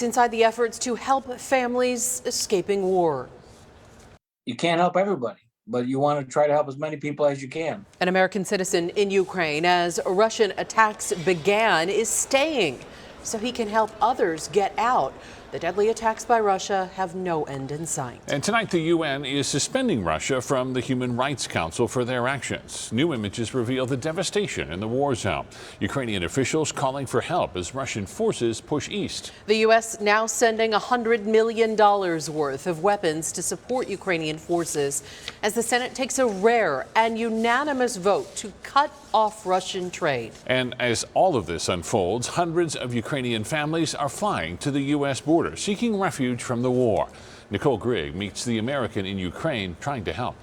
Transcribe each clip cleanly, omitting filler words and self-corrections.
Inside the efforts to help families escaping war. You can't help everybody, but you want to try to help as many people as you can. An American citizen in Ukraine, as Russian attacks began, is staying so he can help others get out. The deadly attacks by Russia have no end in sight. And tonight, the UN is suspending Russia from the Human Rights Council for their actions. New images reveal the devastation in the war zone. Ukrainian officials calling for help as Russian forces push east. The U.S. now sending $100 million worth of weapons to support Ukrainian forces as the Senate takes a rare and unanimous vote to cut off Russian trade. And as all of this unfolds, hundreds of Ukrainian families are flying to the U.S. border, seeking refuge from the war. NICOLE GRIGG meets the American in Ukraine trying to help.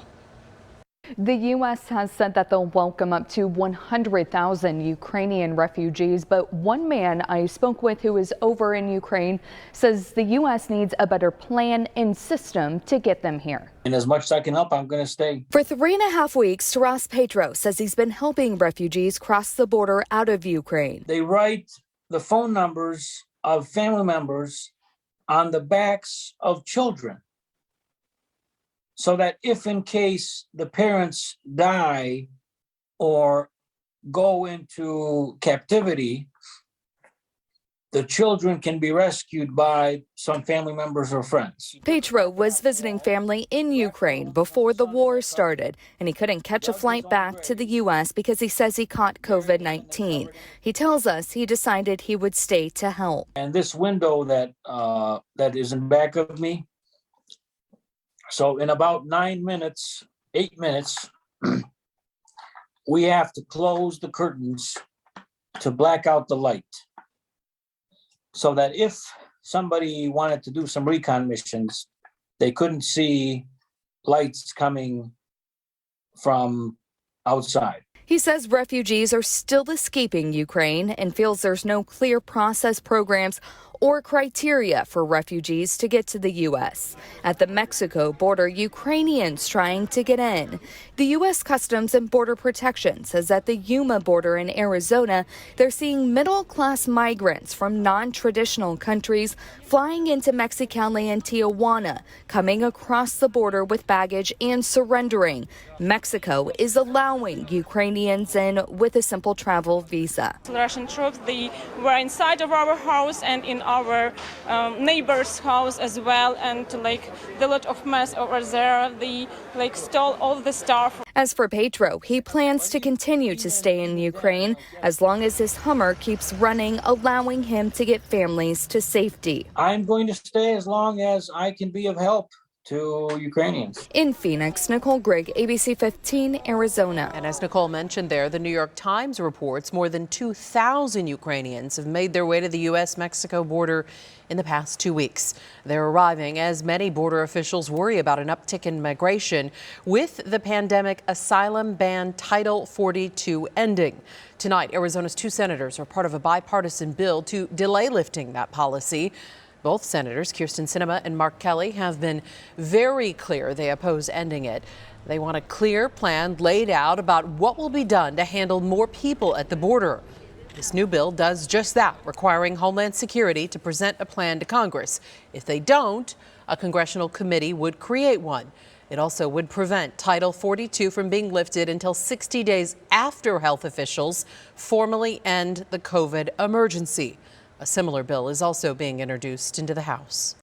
The U.S. has said that they'll welcome up to 100,000 Ukrainian refugees, but one man I spoke with who is over in Ukraine says the U.S. needs a better plan and system to get them here. And as much as I can help, I'm going to stay. For 3.5 weeks, Taras Petro says he's been helping refugees cross the border out of Ukraine. They write the phone numbers of family members on the backs of children, so that if in case the parents die or go into captivity, the children can be rescued by some family members or friends. Petro was visiting family in Ukraine before the war started, and he couldn't catch a flight back to the U.S. because he says he caught COVID-19. He tells us he decided he would stay to help. And this window that is in back of me, so in about 8 minutes, we have to close the curtains to black out the light, so that if somebody wanted to do some recon missions, they couldn't see lights coming from outside. He says refugees are still escaping Ukraine and feels there's no clear process, programs, or criteria for refugees to get to the U.S. At the Mexico border, Ukrainians trying to get in. The U.S. Customs and Border Protection says at the Yuma border in Arizona, they're seeing middle-class migrants from non-traditional countries flying into Mexicali and Tijuana, coming across the border with baggage and surrendering. Mexico is allowing Ukrainians in with a simple travel visa. The Russian troops, they were inside of our house and in our neighbor's house as well, and the lot of mess over there. They stole all the stuff. As for Petro, he plans to continue to stay in Ukraine as long as his Hummer keeps running, allowing him to get families to safety. I'm going to stay as long as I can be of help to Ukrainians. In Phoenix, NICOLE GRIGG, ABC 15, Arizona. And as Nicole mentioned there, the New York Times reports more than 2,000 Ukrainians have made their way to the U.S.-Mexico border in the past 2 weeks. They're arriving as many border officials worry about an uptick in migration with the pandemic asylum ban Title 42 ending. Tonight, Arizona's 2 senators are part of a bipartisan bill to delay lifting that policy. Both senators, Kyrsten Sinema and Mark Kelly, have been very clear they oppose ending it. They want a clear plan laid out about what will be done to handle more people at the border. This new bill does just that, requiring Homeland Security to present a plan to Congress. If they don't, a congressional committee would create one. It also would prevent Title 42 from being lifted until 60 days after health officials formally end the COVID emergency. A similar bill is also being introduced into the House.